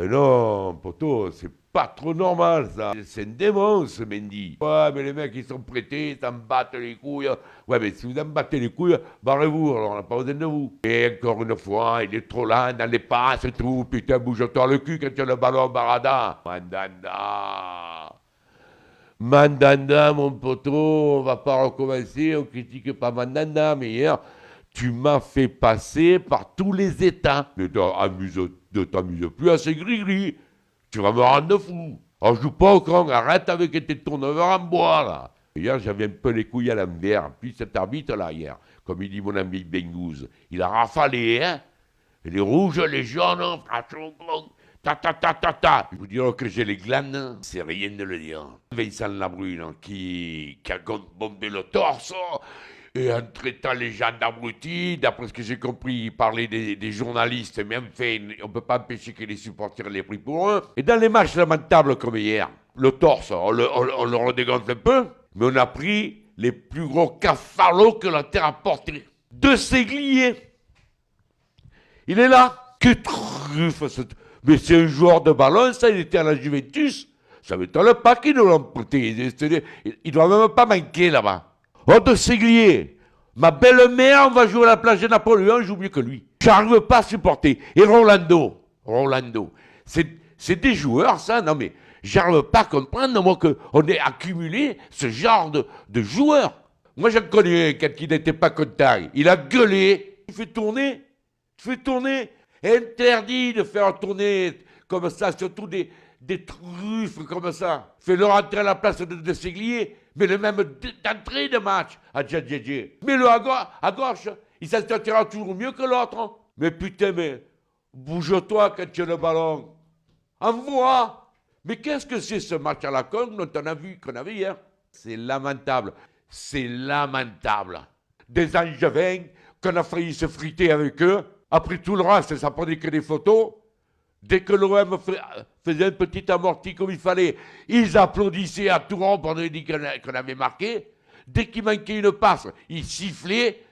Non, poto, c'est pas trop normal ça. C'est un démon ce Mendy. Ouais, mais les mecs ils sont prêtés, ils s'en battent les couilles. Ouais, mais si vous en battez les couilles, barrez-vous, alors on n'a pas besoin de vous. Et encore une fois, il est trop lent dans les passes et tout. Putain, bouge-toi le cul quand tu as le ballon Barada. Mandanda. Mandanda, mon poteau, on va pas recommencer, on critique pas Mandanda, mais hier, tu m'as fait passer par tous les états. Ne t'amuse plus à ces gris-gris. Tu vas me rendre fou. On joue pas au con, arrête avec tes tournevers en bois, là. Hier, j'avais un peu les couilles à l'envers. Puis cet arbitre-là, hier, comme il dit mon ami Bengouze, il a rafalé, hein. Et les rouges, les jaunes, ta ta ta ta ta. Je vous dirais que j'ai les glandes, c'est rien de le dire. Vincent Labrune qui a bombé le torse et en traitant les gens d'abrutis, d'après ce que j'ai compris, il parlait des journalistes, mais enfin, on ne peut pas empêcher que les supporters l'aient pris pour eux. Et dans les matchs lamentables comme hier, le torse, on le redégonfle un peu, mais on a pris les plus gros cafalots que la terre a portés. De Séglier. Il est là. Que truffe mais c'est un joueur de ballon, ça, il était à la Juventus. Ça ne m'étonne pas qu'ils nous l'ont prêté. Il ne doit même pas manquer là-bas. Oh, de Séglier. Ma belle-mère va jouer à la plage de Napoléon, joue mieux que lui. J'arrive pas à supporter. Et Rolando. C'est des joueurs, ça, non mais, j'arrive pas à comprendre, moi, qu'on ait accumulé ce genre de joueurs. Moi, je connais quand il n'était pas content. Il a gueulé. Tu fais tourner. Interdit de faire tourner comme ça, surtout des truffes comme ça. Fais-le rentrer à la place de Séglier, mais le même d'entrée de match à Djadjedje. Mets-le à gauche, il s'en sortira toujours mieux que l'autre. Mais putain, mais bouge-toi quand tu as le ballon. Envoie. Mais qu'est-ce que c'est ce match à la con dont on a vu qu'on avait hier? C'est lamentable. C'est lamentable. Des Angevins qu'on a failli se friter avec eux. Après tout le reste, ça prenait que des photos. Dès que l'OM faisait un petit amorti comme il fallait, ils applaudissaient à tout rompre, on avait dit qu'on avait marqué. Dès qu'il manquait une passe, ils sifflaient.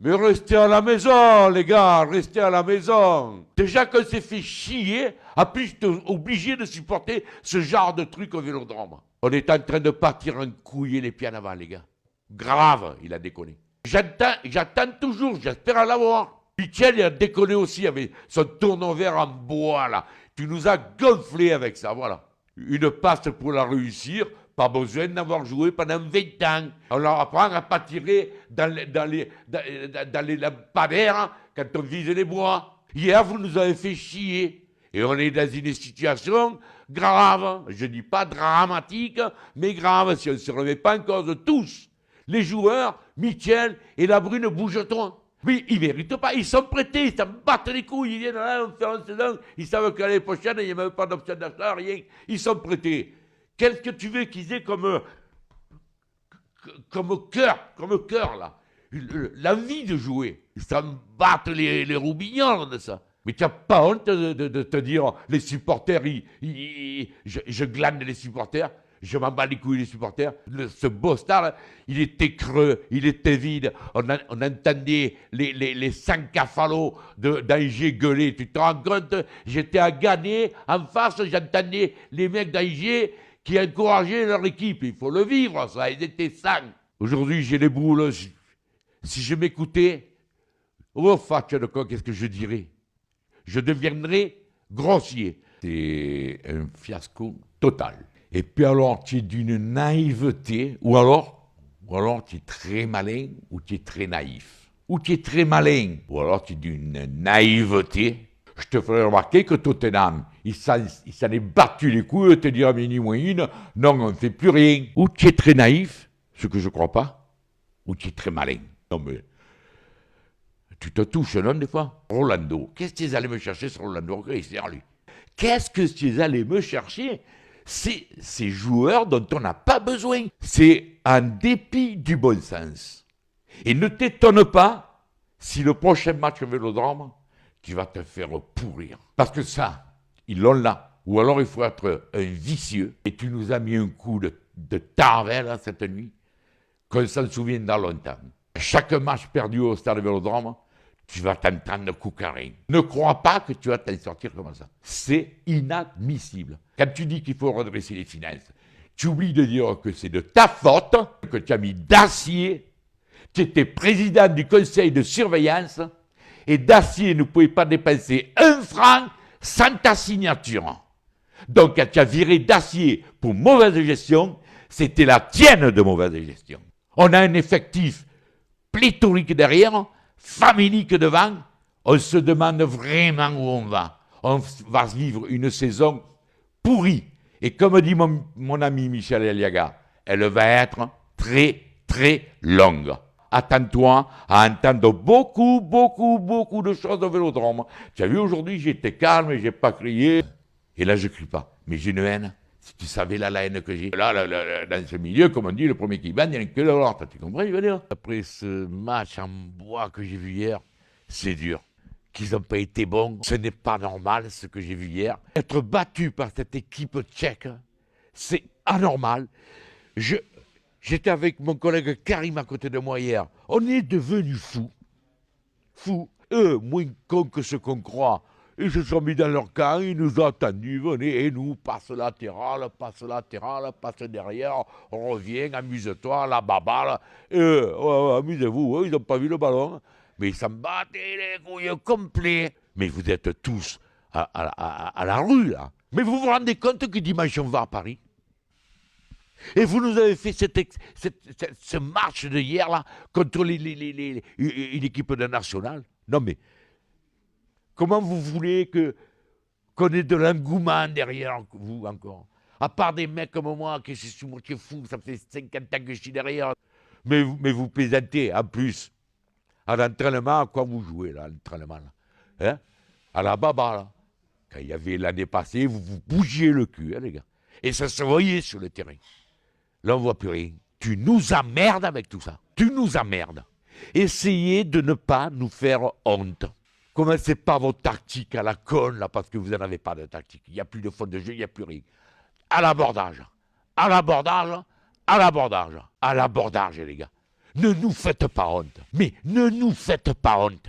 Mais restez à la maison, les gars, restez à la maison. Déjà qu'on s'est fait chier, à plus j'étais obligé de supporter ce genre de truc au Vélodrome. On est en train de partir en couiller les pieds en avant, les gars. Grave, il a déconné. J'attends toujours, j'espère l'avoir. Michel, il a déconné aussi avec son tourneau-vert en bois, là. Tu nous as gonflé avec ça, voilà. Une passe pour la réussir, pas besoin d'avoir joué pendant 20 ans. On leur apprend à pas tirer dans les lampadaires quand on vise les bois. Hier, vous nous avez fait chier. Et on est dans une situation grave. Je dis pas dramatique, mais grave, si on ne se remet pas en cause tous. Les joueurs, Michel et Labrune, bouge-toi. Mais ils ne méritent pas, ils sont prêtés, ils s'en battent les couilles, ils viennent là, on fait une saison, ils savent qu'à l'année prochaine, il n'y a même pas d'option d'achat, rien, ils sont prêtés. Qu'est-ce que tu veux qu'ils aient comme cœur, là, l'envie de jouer. Ils s'en battent les roubignoles de ça. Mais tu n'as pas honte de te dire, les supporters, je glane les supporters. Je m'en bats les couilles des supporters. Ce beau star, il était creux, il était vide. On entendait les 100 cafalots d'Angers gueuler. Tu te rends compte? J'étais à Gagné, en face, j'entendais les mecs d'Angers qui encourageaient leur équipe. Il faut le vivre, ça. Ils étaient 100. Aujourd'hui, j'ai les boules. Si je m'écoutais, oh, fatche de quoi, qu'est-ce que je dirais? Je deviendrais grossier. C'est un fiasco total. Et puis alors, tu es d'une naïveté, ou alors tu es très malin, ou tu es très naïf. Ou tu es très malin, ou alors tu es d'une naïveté. Je te ferai remarquer que Tottenham, il s'en est battu les couilles, te dira, mais ni moins une, non, on ne fait plus rien. Ou tu es très naïf, ce que je ne crois pas, ou tu es très malin. Non mais, tu te touches, non, des fois? Rolando, qu'est-ce que tu es allé me chercher sur Rolando? Lui. Qu'est-ce que tu es allé me chercher? C'est ces joueurs dont on n'a pas besoin. C'est en dépit du bon sens. Et ne t'étonne pas si le prochain match au Vélodrome, tu vas te faire pourrir. Parce que ça, ils l'ont là. Ou alors il faut être un vicieux. Et tu nous as mis un coup de tarvel cette nuit, qu'on s'en souvienne dans longtemps. Chaque match perdu au stade Vélodrome, tu vas t'entendre coucarer. Ne crois pas que tu vas t'en sortir comme ça. C'est inadmissible. Quand tu dis qu'il faut redresser les finances, tu oublies de dire que c'est de ta faute, que tu as mis Dacier, tu étais président du conseil de surveillance, et Dacier ne pouvait pas dépenser 1 franc sans ta signature. Donc, quand tu as viré Dacier pour mauvaise gestion, c'était la tienne de mauvaise gestion. On a un effectif pléthorique derrière, famélique devant. On se demande vraiment où on va. On va vivre une saison pourrie. Et comme dit mon ami Michel Eliaga, elle va être très, très longue. Attends-toi à entendre beaucoup de choses au Vélodrome. Tu as vu, aujourd'hui, j'étais calme, j'ai pas crié. Et là, je crie pas. Mais j'ai une haine. Si tu savais la haine que j'ai. Là, dans ce milieu, comme on dit, le premier qui bande, il n'y a que de l'autre. Tu comprends, je veux dire? Après ce match en bois que j'ai vu hier, c'est dur. Qu'ils n'ont pas été bons, ce n'est pas normal ce que j'ai vu hier. Être battu par cette équipe tchèque, c'est anormal. J'étais avec mon collègue Karim à côté de moi hier. On est devenus fous. Fous. Eux, moins cons que ce qu'on croit. Ils se sont mis dans leur camp, ils nous ont attendus, venez, et nous, passe latéral, passe derrière, on revient, amuse-toi, la baballe. Amusez-vous, ils n'ont pas vu le ballon. Mais ils s'en battaient les couilles complets. Mais vous êtes tous à la rue, là. Mais vous vous rendez compte que dimanche, on va à Paris? Et vous nous avez fait ce match de hier, là, contre une équipe de nationale. Non, mais comment vous voulez qu'on ait de l'engouement derrière vous encore? À part des mecs comme moi qui se sont moitié fous, ça fait 50 ans que je suis derrière. Mais vous plaisantez, en plus. À l'entraînement, à quoi vous jouez, là, à l'entraînement, là, hein? À la baba, là. Quand il y avait l'année passée, vous bougiez le cul, hein, les gars. Et ça se voyait sur le terrain. Là, on ne voit plus rien. Tu nous emmerdes avec tout ça. Tu nous emmerdes. Essayez de ne pas nous faire honte. Commencez pas vos tactiques à la conne, là, parce que vous n'en avez pas de tactique. Il n'y a plus de fond de jeu, il n'y a plus rien. À l'abordage. À l'abordage. À l'abordage. À l'abordage, les gars. Ne nous faites pas honte. Mais ne nous faites pas honte.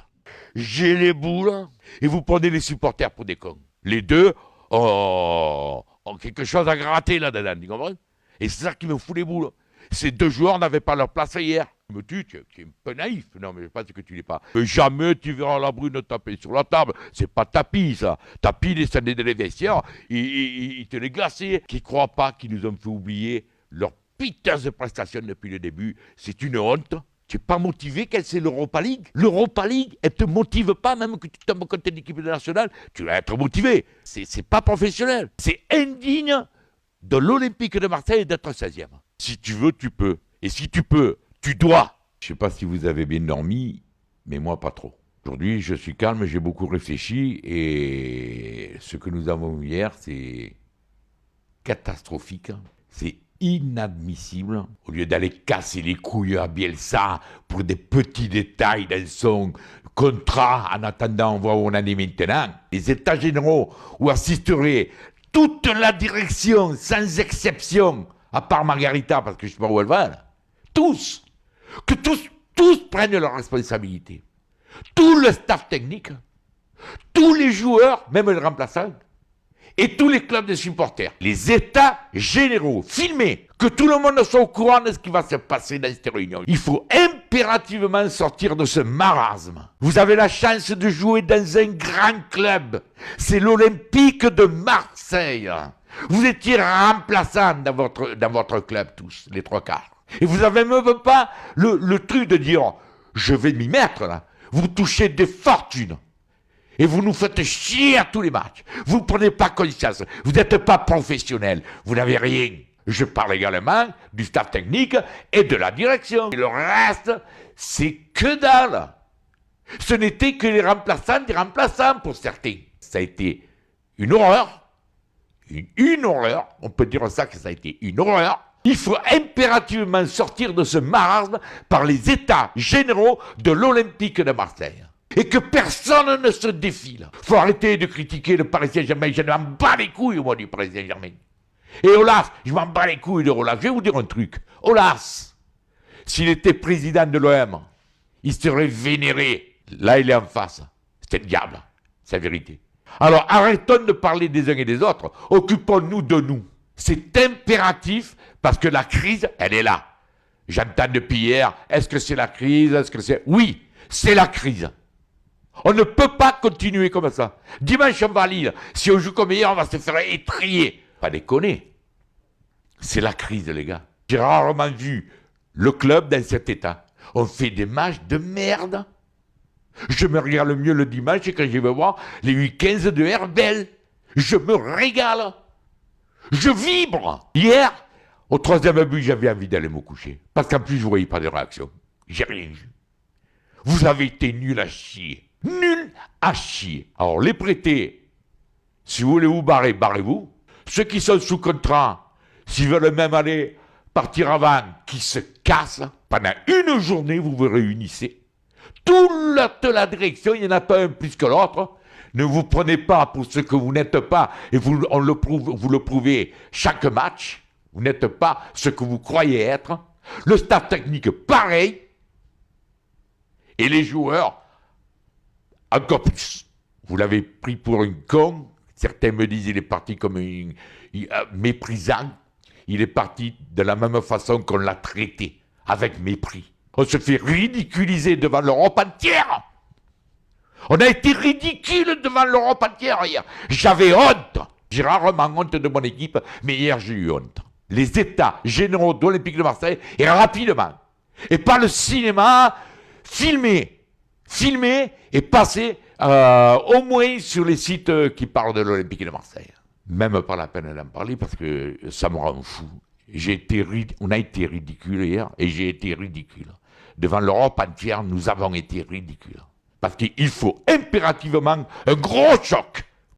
J'ai les boules et vous prenez les supporters pour des cons. Les deux ont quelque chose à gratter là-dedans, tu comprends? Et c'est ça qui me fout les boules. Ces deux joueurs n'avaient pas leur place hier. Tu es un peu naïf. Non, mais je pense que tu n'es pas. Mais jamais tu verras la brune taper sur la table. C'est pas tapis, ça. Tapis descendait de les vestiaires. Il te les glaçait. Qui ne croient pas qu'ils nous ont fait oublier leur piteuse prestation depuis le début. C'est une honte. Tu n'es pas motivé quand c'est l'Europa League. L'Europa League, elle ne te motive pas, même que tu tombes contre une équipe nationale. Tu vas être motivé. C'est pas professionnel. C'est indigne de l'Olympique de Marseille d'être 16e. Si tu veux, tu peux. Et si tu peux, tu dois. Je ne sais pas si vous avez bien dormi, mais moi pas trop. Aujourd'hui, je suis calme, j'ai beaucoup réfléchi et ce que nous avons vu hier, c'est catastrophique. C'est inadmissible. Au lieu d'aller casser les couilles à Bielsa pour des petits détails dans son contrat, en attendant, on voit où on en est maintenant. Les états généraux où assisterait toute la direction, sans exception, à part Margarita, parce que je ne sais pas où elle va, là. Tous prennent leurs responsabilités. Tout le staff technique, tous les joueurs, même les remplaçants, et tous les clubs de supporters. Les états généraux, filmés, que tout le monde soit au courant de ce qui va se passer dans cette réunion. Il faut impérativement sortir de ce marasme. Vous avez la chance de jouer dans un grand club. C'est l'Olympique de Marseille. Vous étiez remplaçants dans votre club, tous, les trois quarts. Et vous n'avez même pas le truc de dire « je vais m'y mettre là ». Vous touchez des fortunes. Et vous nous faites chier à tous les matchs. Vous ne prenez pas conscience. Vous n'êtes pas professionnel. Vous n'avez rien. Je parle également du staff technique et de la direction. Et le reste, c'est que dalle. Ce n'était que les remplaçants des remplaçants pour certains. Ça a été une horreur. Une horreur. On peut dire ça que ça a été une horreur. Il faut impérativement sortir de ce marasme par les états généraux de l'Olympique de Marseille. Et que personne ne se défile. Il faut arrêter de critiquer le Paris Saint-Germain. Je m'en bats les couilles, moi, du Paris Saint-Germain. Et Aulas, je m'en bats les couilles de Aulas. Je vais vous dire un truc. Aulas, s'il était président de l'OM, il serait vénéré. Là, il est en face. C'est le diable. C'est la vérité. Alors, arrêtons de parler des uns et des autres. Occupons-nous de nous. C'est impératif parce que la crise, elle est là. J'entends depuis hier, est-ce que c'est la crise? Est-ce que c'est... Oui, c'est la crise. On ne peut pas continuer comme ça. Dimanche, on va à Lille. Si on joue comme hier, on va se faire étrier. Pas déconner. C'est la crise, les gars. J'ai rarement vu le club dans cet état. On fait des matchs de merde. Je me regarde mieux le dimanche quand je vais voir les U15 de Herbel. Je me régale. Je vibre. Hier, au 3e but, j'avais envie d'aller me coucher. Parce qu'en plus, je ne voyais pas de réaction. J'ai rien vu. Vous avez été nuls à chier. Nuls à chier. Alors, les prêtés, si vous voulez vous barrer, barrez-vous. Ceux qui sont sous contrat, s'ils veulent même aller partir avant, qui se cassent. Pendant une journée, vous vous réunissez. Toute la direction, il n'y en a pas un plus que l'autre. Ne vous prenez pas pour ce que vous n'êtes pas, et vous le prouvez chaque match. Vous n'êtes pas ce que vous croyez être. Le staff technique, pareil. Et les joueurs, encore plus. Vous l'avez pris pour un con. Certains me disent qu'il est parti comme méprisant. Il est parti de la même façon qu'on l'a traité, avec mépris. On se fait ridiculiser devant l'Europe entière. On a été ridicule devant l'Europe entière hier. J'avais honte. J'ai rarement honte de mon équipe, mais hier j'ai eu honte. Les états généraux de l'Olympique de Marseille, et rapidement. Et pas le cinéma, filmer et passer au moins sur les sites qui parlent de l'Olympique de Marseille. Même pas la peine d'en parler parce que ça me rend fou. On a été ridicule hier et j'ai été ridicule. Devant l'Europe entière, nous avons été ridicules. Parce qu'il faut impérativement un gros choc.